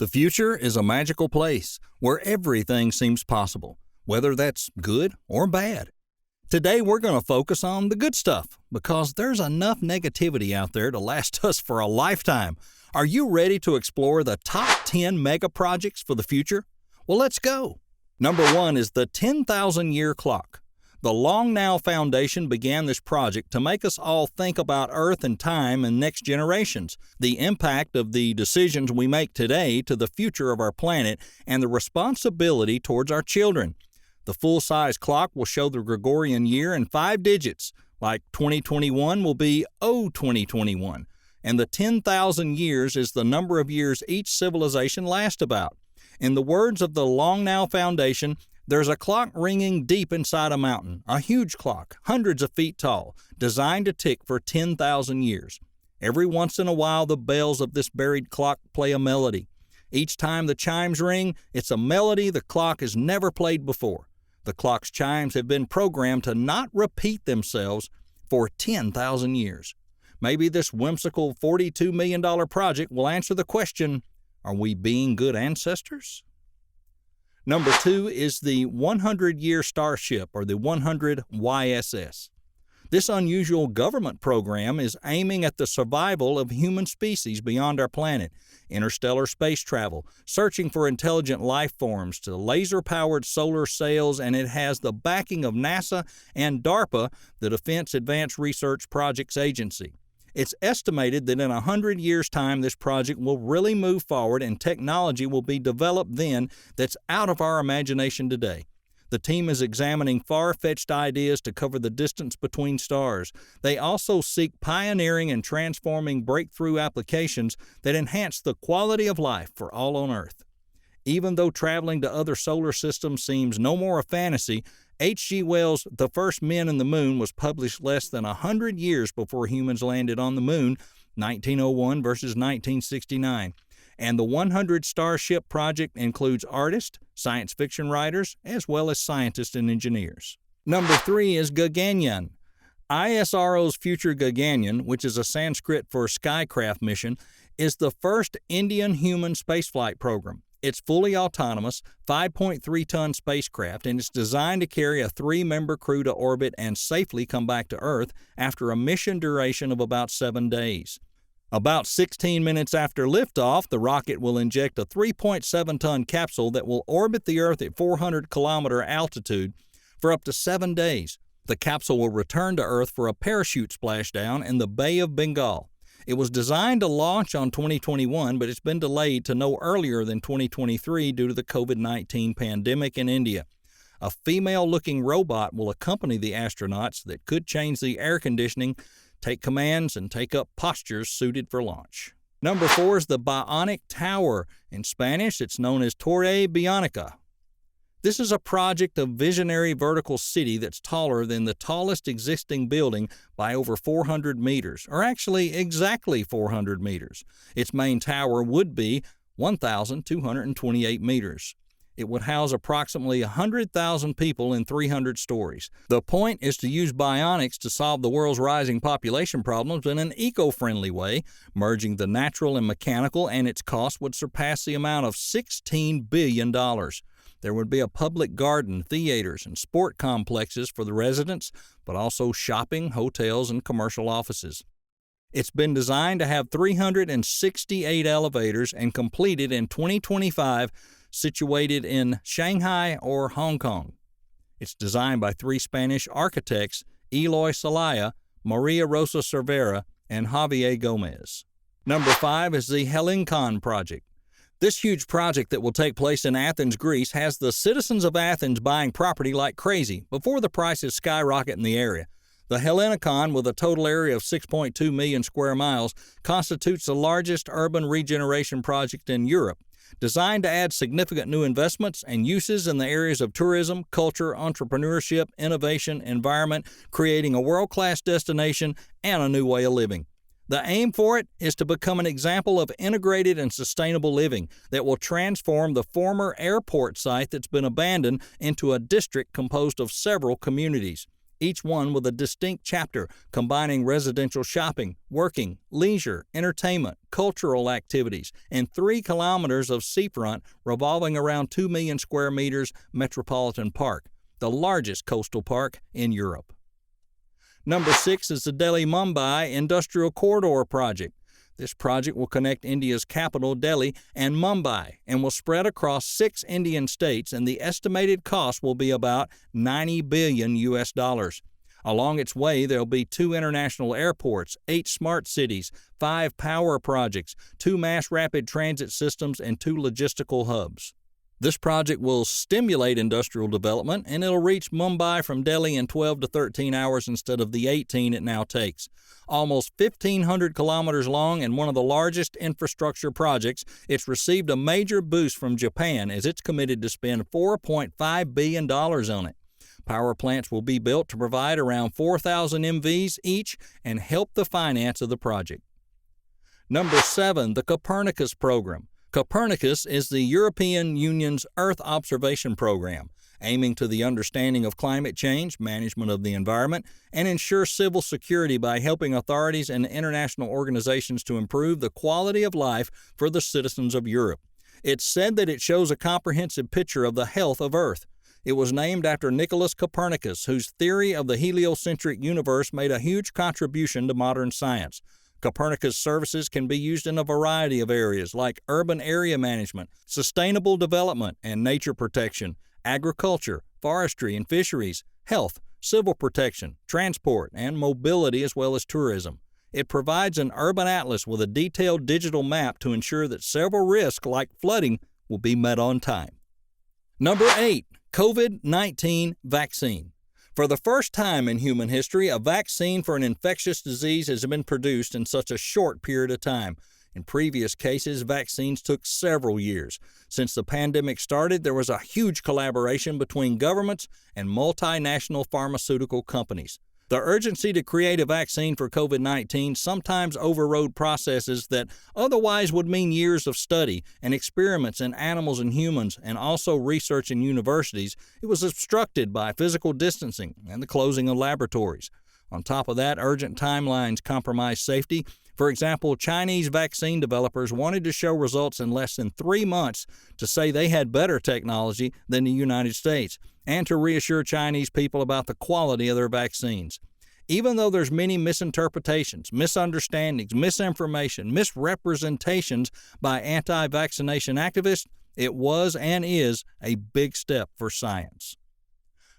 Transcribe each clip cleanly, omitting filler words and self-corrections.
The future is a magical place where everything seems possible, whether that's good or bad. Today we're going to focus on the good stuff because there's enough negativity out there to last us for a lifetime. Are you ready to explore the top 10 megaprojects for the future? Well, let's go. Number 1 is the 10,000-year clock. The Long Now Foundation began this project to make us all think about Earth and time and next generations, the impact of the decisions we make today to the future of our planet, and the responsibility towards our children. The full-size clock will show the Gregorian year in 5 digits, like 2021 will be 2021, and the 10,000 years is the number of years each civilization lasts about. In the words of the Long Now Foundation, there's a clock ringing deep inside a mountain, a huge clock, hundreds of feet tall, designed to tick for 10,000 years. Every once in a while, the bells of this buried clock play a melody. Each time the chimes ring, it's a melody the clock has never played before. The clock's chimes have been programmed to not repeat themselves for 10,000 years. Maybe this whimsical $42 million project will answer the question, are we being good ancestors? Number 2 is the 100-Year Starship, or the 100 YSS. This unusual government program is aiming at the survival of human species beyond our planet, interstellar space travel, searching for intelligent life forms to laser-powered solar sails, and it has the backing of NASA and DARPA, the Defense Advanced Research Projects Agency. It's estimated that in 100 years' time, this project will really move forward and technology will be developed then that's out of our imagination today. The team is examining far-fetched ideas to cover the distance between stars. They also seek pioneering and transforming breakthrough applications that enhance the quality of life for all on Earth. Even though traveling to other solar systems seems no more a fantasy, H.G. Wells' The First Men in the Moon was published less than 100 years before humans landed on the moon, 1901 versus 1969. And the 100 Starship project includes artists, science fiction writers, as well as scientists and engineers. Number 3 is Gyaan. ISRO's future Gyaan, which is a Sanskrit for Skycraft mission, is the first Indian human spaceflight program. It's fully autonomous, 5.3-ton spacecraft, and it's designed to carry a 3-member crew to orbit and safely come back to Earth after a mission duration of about 7 days. About 16 minutes after liftoff, the rocket will inject a 3.7-ton capsule that will orbit the Earth at 400-kilometer altitude for up to 7 days. The capsule will return to Earth for a parachute splashdown in the Bay of Bengal. It was designed to launch on 2021, but it's been delayed to no earlier than 2023 due to the COVID-19 pandemic in India. A female-looking robot will accompany the astronauts that could change the air conditioning, take commands, and take up postures suited for launch. Number 4 is the Bionic Tower. In Spanish, it's known as Torre Bionica. This is a project of visionary vertical city that's taller than the tallest existing building by over 400 meters, or actually exactly 400 meters. Its main tower would be 1,228 meters. It would house approximately 100,000 people in 300 stories. The point is to use bionics to solve the world's rising population problems in an eco-friendly way, merging the natural and mechanical, and its cost would surpass the amount of $16 billion. There would be a public garden, theaters, and sport complexes for the residents, but also shopping, hotels, and commercial offices. It's been designed to have 368 elevators and completed in 2025, situated in Shanghai or Hong Kong. It's designed by 3 Spanish architects, Eloy Celaya, Maria Rosa Cervera, and Javier Gomez. Number 5 is the Helioskan Project. This huge project that will take place in Athens, Greece, has the citizens of Athens buying property like crazy before the prices skyrocket in the area. The Helioskan, with a total area of 6.2 million square miles, constitutes the largest urban regeneration project in Europe, designed to add significant new investments and uses in the areas of tourism, culture, entrepreneurship, innovation, environment, creating a world-class destination and a new way of living. The aim for it is to become an example of integrated and sustainable living that will transform the former airport site that's been abandoned into a district composed of several communities. each one with a distinct chapter combining residential shopping, working, leisure, entertainment, cultural activities, and 3 kilometers of seafront revolving around 2 million square meters Metropolitan Park, the largest coastal park in Europe. Number 6 is the Delhi-Mumbai Industrial Corridor Project. This project will connect India's capital, Delhi, and Mumbai, and will spread across 6 Indian states, and the estimated cost will be about $90 billion. Along its way, there will be 2 international airports, 8 smart cities, 5 power projects, 2 mass rapid transit systems, and 2 logistical hubs. This project will stimulate industrial development, and it'll reach Mumbai from Delhi in 12 to 13 hours instead of the 18 it now takes. Almost 1,500 kilometers long and one of the largest infrastructure projects, it's received a major boost from Japan as it's committed to spend $4.5 billion on it. Power plants will be built to provide around 4,000 MVs each and help the finance of the project. Number 7, the Copernicus Program. Copernicus is the European Union's Earth observation program, aiming to the understanding of climate change, management of the environment, and ensure civil security by helping authorities and international organizations to improve the quality of life for the citizens of Europe. It's said that it shows a comprehensive picture of the health of Earth. It was named after Nicholas Copernicus, whose theory of the heliocentric universe made a huge contribution to modern science. Copernicus services can be used in a variety of areas like urban area management, sustainable development and nature protection, agriculture, forestry and fisheries, health, civil protection, transport, and mobility as well as tourism. It provides an urban atlas with a detailed digital map to ensure that several risks like flooding will be met on time. Number 8, COVID-19 Vaccine. For the first time in human history, a vaccine for an infectious disease has been produced in such a short period of time. In previous cases, vaccines took several years. Since the pandemic started, there was a huge collaboration between governments and multinational pharmaceutical companies. The urgency to create a vaccine for COVID-19 sometimes overrode processes that otherwise would mean years of study and experiments in animals and humans, and also research in universities. It was obstructed by physical distancing and the closing of laboratories. On top of that, urgent timelines compromised safety. For example, Chinese vaccine developers wanted to show results in less than 3 months to say they had better technology than the United States, and to reassure Chinese people about the quality of their vaccines. Even though there's many misinterpretations, misunderstandings, misinformation, misrepresentations by anti-vaccination activists, it was and is a big step for science.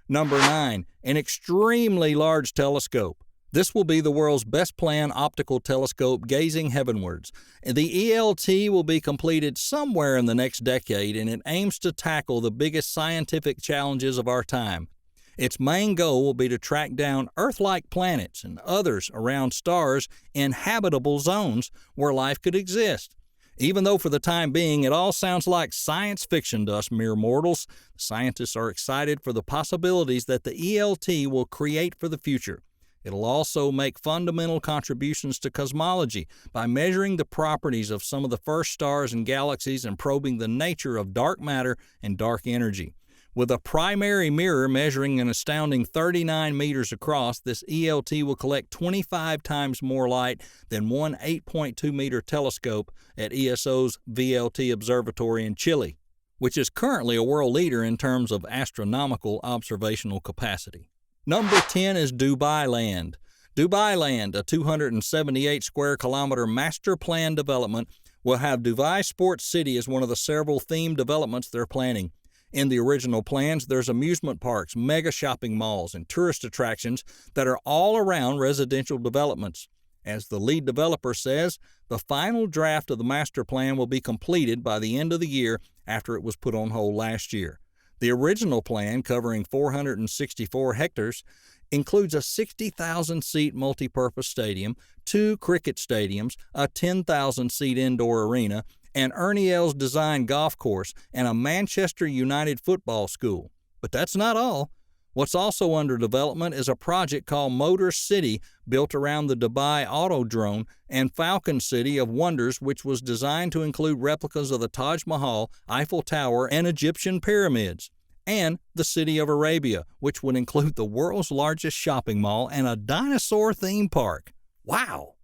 Number 9, an extremely large telescope. This will be the world's best planned optical telescope gazing heavenwards. The ELT will be completed somewhere in the next decade, and it aims to tackle the biggest scientific challenges of our time. Its main goal will be to track down Earth-like planets and others around stars in habitable zones where life could exist. Even though for the time being it all sounds like science fiction to us mere mortals, scientists are excited for the possibilities that the ELT will create for the future. It'll also make fundamental contributions to cosmology by measuring the properties of some of the first stars and galaxies and probing the nature of dark matter and dark energy. With a primary mirror measuring an astounding 39 meters across, this ELT will collect 25 times more light than one 8.2-meter telescope at ESO's VLT Observatory in Chile, which is currently a world leader in terms of astronomical observational capacity. Number 10 is Dubai Land. Dubai Land, a 278 square kilometer master plan development, will have Dubai Sports City as one of the several themed developments they're planning. In the original plans, there's amusement parks, mega shopping malls, and tourist attractions that are all around residential developments. As the lead developer says, the final draft of the master plan will be completed by the end of the year after it was put on hold last year. The original plan, covering 464 hectares, includes a 60,000-seat multi-purpose stadium, 2 cricket stadiums, a 10,000-seat indoor arena, an Ernie Els designed golf course, and a Manchester United football school. But that's not all. What's also under development is a project called Motor City, built around the Dubai Autodrome, and Falcon City of Wonders, which was designed to include replicas of the Taj Mahal, Eiffel Tower, and Egyptian pyramids. and the City of Arabia, which would include the world's largest shopping mall and a dinosaur theme park. Wow!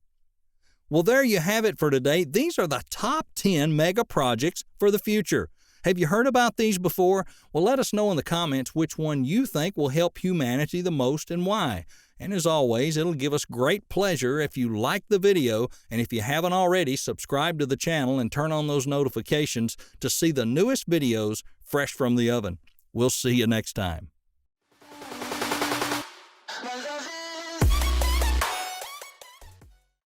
Well, there you have it for today. These are the top 10 mega projects for the future. Have you heard about these before? Well, let us know in the comments which one you think will help humanity the most and why. And as always, it'll give us great pleasure if you like the video, and if you haven't already, subscribe to the channel and turn on those notifications to see the newest videos fresh from the oven. We'll see you next time.